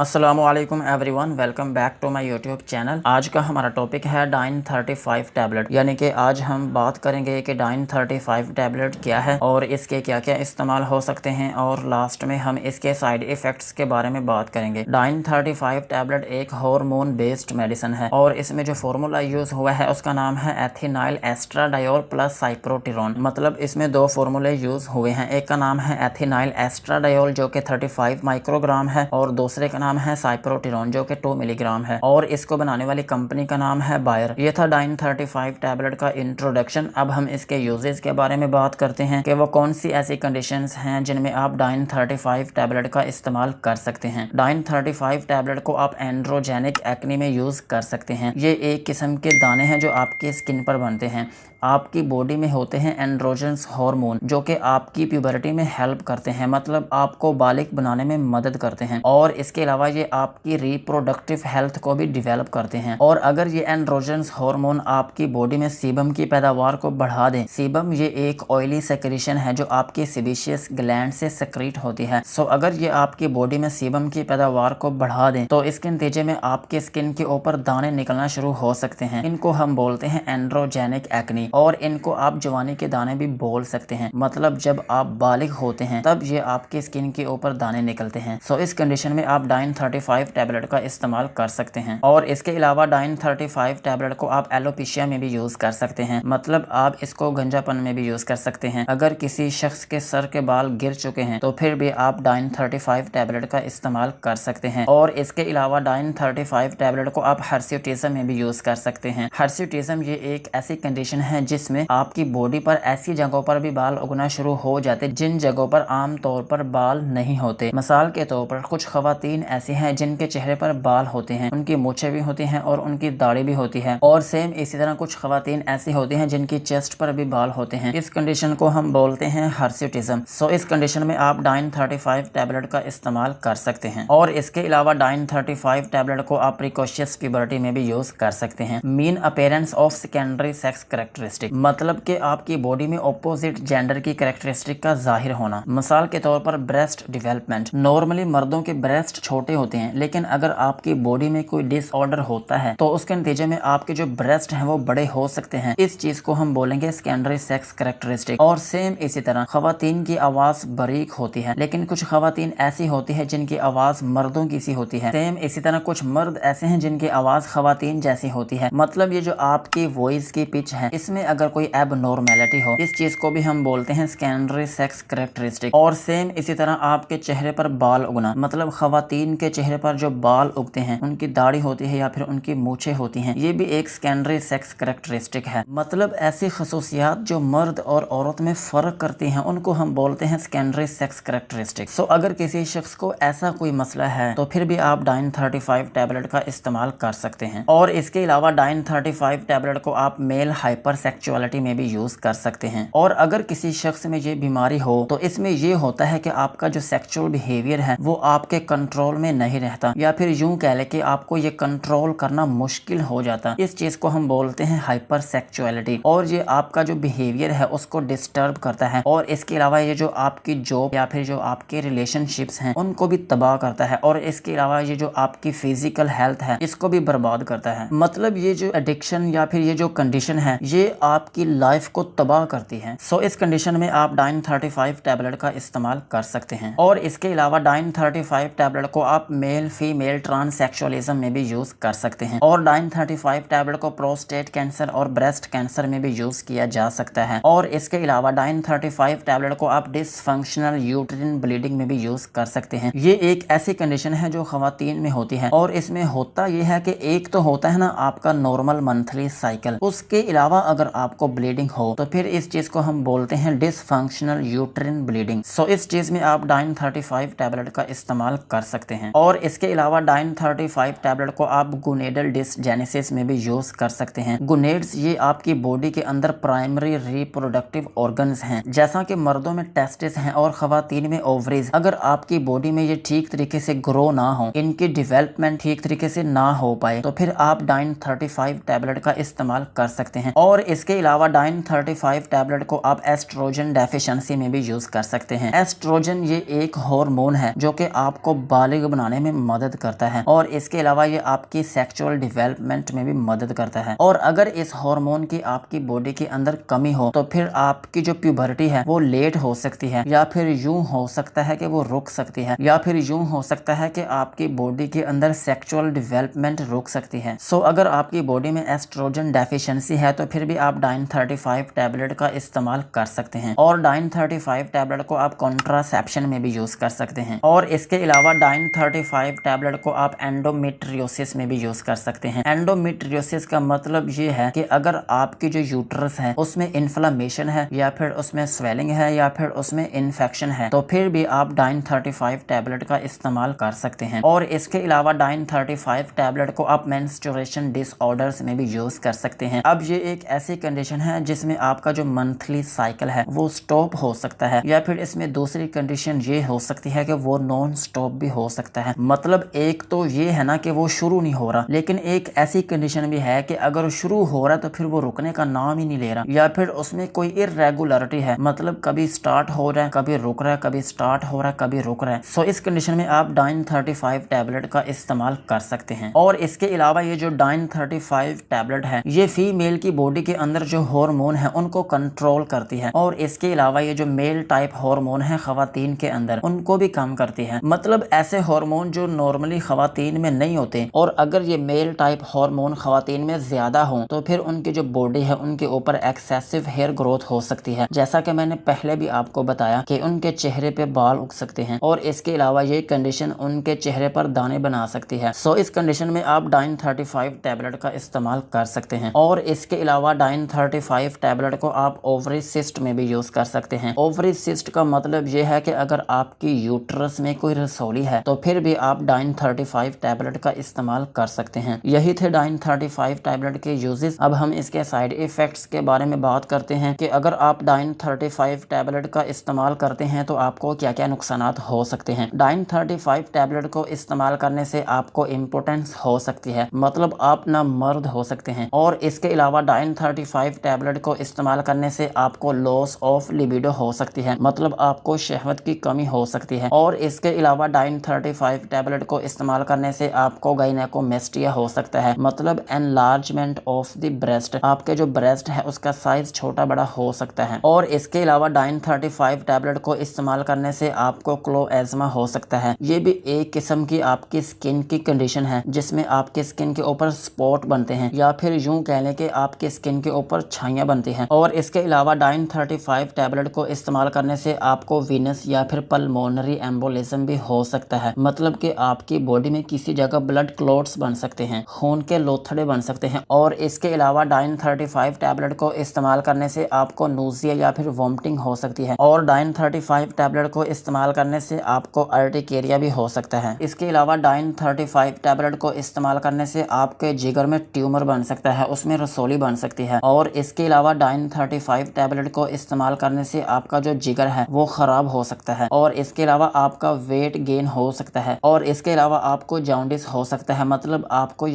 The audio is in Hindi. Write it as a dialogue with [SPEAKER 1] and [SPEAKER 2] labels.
[SPEAKER 1] अस्सलामुअलैकुम everyone, welcome back to my YouTube channel. आज का हमारा टॉपिक है डाइन 35 टैबलेट, यानी कि आज हम बात करेंगे कि डाइन 35 टैबलेट क्या है और इसके क्या क्या इस्तेमाल हो सकते हैं, और लास्ट में हम इसके साइड इफ़ेक्ट्स के बारे में बात करेंगे। डाइन 35 टैबलेट एक हार्मोन बेस्ड मेडिसिन है और इसमें जो फार्मूला यूज़ हुआ है उसका नाम है एथिनाइल एस्ट्राडायोल प्लस साइप्रोटिरोन। मतलब इसमें दो फार्मूले यूज़ हुए हैं, एक का नाम है एथिनाइल एस्ट्राडायोल जो कि 35 माइक्रोग्राम है और दूसरे का नाम है साइप्रोटिरोन जो कि 2 मिलीग्राम है, और इसको बनाने वाली कंपनी का नाम है बायर। ये था डाइन 35 टैबलेट का इंट्रोडक्शन। अब हम इसके यूजेस के बारे में बात करते हैं कि वो कौन सी ऐसी कंडीशंस हैं जिनमें आप डाइन 35 टैबलेट का इस्तेमाल कर सकते हैं। डाइन 35 टैबलेट को आप एंड्रोजेनिक एक्ने में यूज कर सकते हैं। ये एक किस्म के दाने हैं जो आपकी स्किन पर बनते हैं। आपकी बॉडी में होते हैं एंड्रोजन्स हार्मोन जो कि आपकी प्यूबर्टी में हेल्प करते हैं, मतलब आपको बालिग बनाने में मदद करते हैं, और इसके अलावा ये आपकी रिप्रोडक्टिव हेल्थ को भी डेवलप करते हैं। और अगर ये एंड्रोजन्स हार्मोन आपकी बॉडी में सीबम की पैदावार को बढ़ा दें, सीबम ये एक ऑयली सेक्रेशन है जो आपकी सेबेशियस ग्लैंड से सेक्रेट होती है। सो अगर ये आपकी बॉडी में सीबम की पैदावार को बढ़ा दें तो इसके नतीजे में आपके स्किन के ऊपर दाने निकलना शुरू हो सकते हैं। इनको हम बोलते हैं एंड्रोजेनिक एक्ने, और इनको आप जवानी के दाने भी बोल सकते हैं। मतलब जब आप बालिग होते हैं तब ये आपके स्किन के ऊपर दाने निकलते हैं। सो इस कंडीशन में आप डाइन 35 टैबलेट का इस्तेमाल कर सकते हैं। और इसके अलावा डाइन 35 टैबलेट को आप एलोपेशिया में भी यूज कर सकते हैं, मतलब आप इसको गंजापन में भी यूज कर सकते हैं। अगर किसी शख्स के सर के बाल गिर चुके हैं तो फिर भी आप डाइन 35 टैबलेट का इस्तेमाल कर सकते हैं। और इसके अलावा डाइन 35 टैबलेट को आप हर्स्यूटिज्म में भी यूज कर सकते हैं। हर्स्यूटिज्म ये एक ऐसी कंडीशन है जिसमें आपकी बॉडी पर ऐसी जगहों पर भी बाल उगना शुरू हो जाते जिन जगहों पर आम तौर पर बाल नहीं होते। मिसाल के तौर पर कुछ खवातीन ऐसी हैं जिनके चेहरे पर बाल होते हैं, उनकी मूछें भी होती हैं और उनकी दाढ़ी भी होती है, और सेम इसी तरह कुछ खवातीन ऐसी होती हैं जिनकी चेस्ट पर भी बाल होते हैं। इस कंडीशन को हम बोलते हैं हर्स्यूटिज्म। सो इस कंडीशन में आप डाइन 35 टैबलेट का इस्तेमाल कर सकते हैं। और इसके अलावा डाइन 35 टैबलेट को आप प्रिकॉशियस प्यूबर्टी में भी यूज कर सकते हैं। Mean appearance of secondary sex characteristic, मतलब कि आपकी बॉडी में ऑपोजिट जेंडर की कैरेक्टरिस्टिक का जाहिर होना। मिसाल के तौर पर ब्रेस्ट डेवलपमेंट। नॉर्मली मर्दों के ब्रेस्ट छोटे होते हैं, लेकिन अगर आपकी बॉडी में कोई डिसऑर्डर होता है तो उसके नतीजे में आपके जो ब्रेस्ट हैं वो बड़े हो सकते हैं। इस चीज को हम बोलेंगे सेकेंडरी सेक्स कैरेक्टरिस्टिक। और सेम इसी तरह खवातीन की आवाज बारीक होती है, लेकिन कुछ खवातीन ऐसी होती है जिनकी आवाज मर्दों की सी होती है। सेम इसी तरह कुछ मर्द ऐसे हैं जिनकी आवाज खवातीन जैसी होती है। मतलब ये जो आपकी वॉइस की पिच है इसमें अगर कोई एबनॉर्मेलिटी हो, इस चीज को भी हम बोलते हैं सेकेंडरी सेक्स कैरेक्टरिस्टिक। और सेम इसी तरह आपके चेहरे पर बाल उगना, मतलब खवातीन के चेहरे पर जो बाल उगते हैं, उनकी दाढ़ी होती है या फिर उनकी मूछें होती हैं, ये भी एक सेकेंडरी सेक्स कैरेक्टरिस्टिक है। मतलब ऐसी खसूसियात जो मर्द और औरत में फर्क करती हैं उनको हम बोलते हैं सेकेंडरी सेक्स कैरेक्टरिस्टिक। सो अगर किसी शख्स को ऐसा कोई मसला है तो फिर भी आप डाइन 35 टैबलेट का इस्तेमाल कर सकते हैं। और इसके अलावा डाइन 35 टैबलेट को आप मेल हाइपर सेक्सुअलिटी में भी यूज कर सकते हैं। और अगर किसी शख्स में ये बीमारी हो तो इसमें ये होता है कि आपका जो सेक्सुअल बिहेवियर है वो आपके कंट्रोल में नहीं रहता, या फिर यूं कह ले कि आपको ये कंट्रोल करना मुश्किल हो जाता। इस चीज को हम बोलते हैं हाइपर सेक्सुअलिटी, और ये आपका जो बिहेवियर है उसको डिस्टर्ब करता है। और इसके अलावा ये जो आपकी जॉब या फिर जो आपके रिलेशनशिप्स हैं उनको भी तबाह करता है, और इसके अलावा ये जो आपकी फिजिकल हेल्थ है इसको भी बर्बाद करता है। मतलब ये जो एडिक्शन या फिर ये जो कंडीशन है ये आपकी लाइफ को तबाह करती है। सो इस कंडीशन में आप डाइन 35 टैबलेट का इस्तेमाल कर सकते हैं। और इसके अलावा डाइन 35 टैबलेट को आप मेल फीमेल ट्रांससेक्सुअलिज्म में भी यूज कर सकते हैं। और डाइन 35 टैबलेट को प्रोस्टेट कैंसर और ब्रेस्ट कैंसर में भी यूज किया जा सकता है। और इसके अलावा डाइन 35 टैबलेट को आप डिसफंक्शनल यूट्रिन ब्लीडिंग में भी यूज कर सकते हैं। ये एक ऐसी कंडीशन है जो खवातीन में होती है, और इसमें होता यह है कि एक तो होता है ना आपका नॉर्मल मंथली साइकिल, उसके अलावा अगर आपको ब्लीडिंग हो तो फिर इस चीज को हम बोलते हैं डिसफंक्शनल यूट्रिन ब्लीडिंग। सो इस चीज में आप डाइन 35 टैबलेट का इस्तेमाल कर सकते हैं। और इसके अलावा डाइन 35 टैबलेट को आप गुनेडल डिसजेनेसिस में भी यूज कर सकते हैं। गुनेड्स ये आपकी बॉडी के अंदर प्राइमरी रिप्रोडक्टिव ऑर्गन्स हैं। जैसा कि मर्दों में टेस्टिस हैं और खवातीन में ओवरीज, अगर आपकी बॉडी में ये ठीक तरीके से ग्रो ना हो, इनकी डेवलपमेंट ठीक तरीके से ना हो पाए, तो फिर आप डाइन 35 टैबलेट का इस्तेमाल कर सकते हैं। और इसके अलावा डाइन 35 टैबलेट को आप एस्ट्रोजन डेफिशिएंसी में भी यूज कर सकते हैं। एस्ट्रोजन ये एक हार्मोन है जो कि आपको बालिग बनाने में मदद करता है और इसके अलावा ये आपकी सेक्सुअल डेवलपमेंट में भी मदद करता है। और अगर इस हार्मोन की आपकी बॉडी के अंदर कमी हो तो फिर आपकी जो प्यूबर्टी है वो लेट हो सकती है, या फिर यूं हो सकता है कि वो रुक सकती है, या फिर यूं हो सकता है कि आपकी बॉडी के अंदर सेक्सुअल डेवलपमेंट रुक सकती है। सो अगर आपकी बॉडी में एस्ट्रोजन डेफिशिएंसी है तो फिर भी आप डाइन 35 टैबलेट का इस्तेमाल कर सकते हैं। और डाइन 35 टैबलेट को आप कॉन्ट्रासेप्शन में भी यूज कर सकते हैं। और इसके अलावा डाइन 35 टैबलेट को आप एंडोमेट्रियोसिस में भी यूज कर सकते हैं। एंडोमेट्रियोसिस का मतलब ये है कि अगर आपकी जो यूट्रस है उसमें इन्फ्लेमेशन है, या फिर उसमें स्वेलिंग है, या फिर उसमें इन्फेक्शन है, तो फिर भी आप डाइन 35 टैबलेट का इस्तेमाल कर सकते हैं। और इसके अलावा डाइन 35 टैबलेट को आप मेंस्ट्रुएशन डिसऑर्डर्स में भी यूज कर सकते हैं। अब ये एक ऐसी कंडीशन है जिसमें आपका जो मंथली साइकिल है वो स्टॉप हो सकता है, या फिर इसमें दूसरी कंडीशन ये हो सकती है कि वो नॉन स्टॉप भी हो सकता है। मतलब एक तो ये है ना कि वो शुरू नहीं हो रहा, लेकिन एक ऐसी कंडीशन भी है कि अगर शुरू हो रहा है तो फिर वो रुकने का नाम ही नहीं ले रहा, या फिर उसमें कोई इरेगुलरिटी है, मतलब कभी स्टार्ट हो रहा है, कभी रुक रहा है, कभी स्टार्ट हो रहा है, कभी रुक रहा है। सो इस कंडीशन में आप डाइन 35 टैबलेट का इस्तेमाल कर सकते हैं। और इसके अलावा ये जो डाइन 35 टैबलेट है ये फीमेल की बॉडी के अंदर जो हार्मोन है उनको कंट्रोल करती है, और इसके अलावा ये जो मेल टाइप हार्मोन है खवातीन के अंदर उनको भी कम करती है। मतलब ऐसे हार्मोन जो नॉर्मली खवातीन में नहीं होते, और अगर ये मेल टाइप हार्मोन खवातीन में ज्यादा हो तो फिर उनकी जो बॉडी है उनके ऊपर एक्सेसिव हेयर ग्रोथ हो सकती है, जैसा कि मैंने पहले भी आपको बताया कि उनके चेहरे पे बाल उग सकते हैं, और इसके अलावा ये कंडीशन उनके चेहरे पर दाने बना सकती है। सो इस कंडीशन में आप डाइन 35 टैबलेट का इस्तेमाल कर सकते हैं। और इसके अलावा डाइन 35 टैबलेट को आप ओवरी सिस्ट में भी यूज कर सकते हैं। ओवरी सिस्ट का मतलब ये है कि अगर आपकी यूट्रस में कोई रसौली है तो फिर भी आप डाइन 35 टैबलेट का इस्तेमाल कर सकते हैं। यही थे डाइन 35 टैबलेट के यूजेस। अब हम इसके साइड इफेक्ट्स के बारे में बात करते हैं कि अगर आप डाइन 35 टैबलेट का इस्तेमाल करते हैं तो आपको क्या क्या नुकसानात हो सकते हैं। डाइन 35 टैबलेट को इस्तेमाल करने से आपको इम्पोर्टेंस हो सकती है, मतलब आप ना मर्द हो सकते हैं। और इसके अलावा डाइन 35 टैबलेट को इस्तेमाल करने से आपको लॉस ऑफ लिबिडो हो सकती है, मतलब आपको शहवत की कमी हो सकती है। और इसके अलावा डाइन 35 टैबलेट को इस्तेमाल करने से आपको गायनेकोमेस्टिया हो सकता है, मतलब एनलार्जमेंट ऑफ द ब्रेस्ट, आपके जो ब्रेस्ट है उसका साइज छोटा बड़ा हो सकता है। और इसके अलावा डाइन 35 टैबलेट को इस्तेमाल करने से आपको क्लोएज्मा हो सकता है। ये भी एक किस्म की आपकी स्किन की कंडीशन है जिसमें आपके स्किन के ऊपर स्पॉट बनते हैं, या फिर यूं कह लें कि आपके स्किन के ऊपर छाइयां बनती हैं। और इसके अलावा डाइन 35 टैबलेट को इस्तेमाल करने से आपको वीनस या फिर पल्मोनरी एम्बोलिज्म भी हो सकता है, मतलब कि आपकी बॉडी में किसी जगह ब्लड क्लॉट्स बन सकते हैं, खून के लोथड़े बन सकते हैं। और इसके अलावा डाइन 35 टैबलेट को इस्तेमाल करने से आपको नोजिया या फिर वॉमिटिंग हो सकती है। और डाइन 35 टैबलेट को इस्तेमाल करने से आपको अर्टिकेरिया भी हो सकता है। इसके अलावा डाइन 35 टैबलेट को इस्तेमाल करने से आपके जिगर में ट्यूमर बन सकता है, उसमें रसोली बन सकती है। और इसके अलावा डाइन 35 टैबलेट को इस्तेमाल करने से आपका जो जिगर है वो खराब हो सकता है। और इसके अलावा आपका वेट गेन हो सकता है। और इसके अलावा आपको जॉन्डिस हो सकता है, मतलब आपको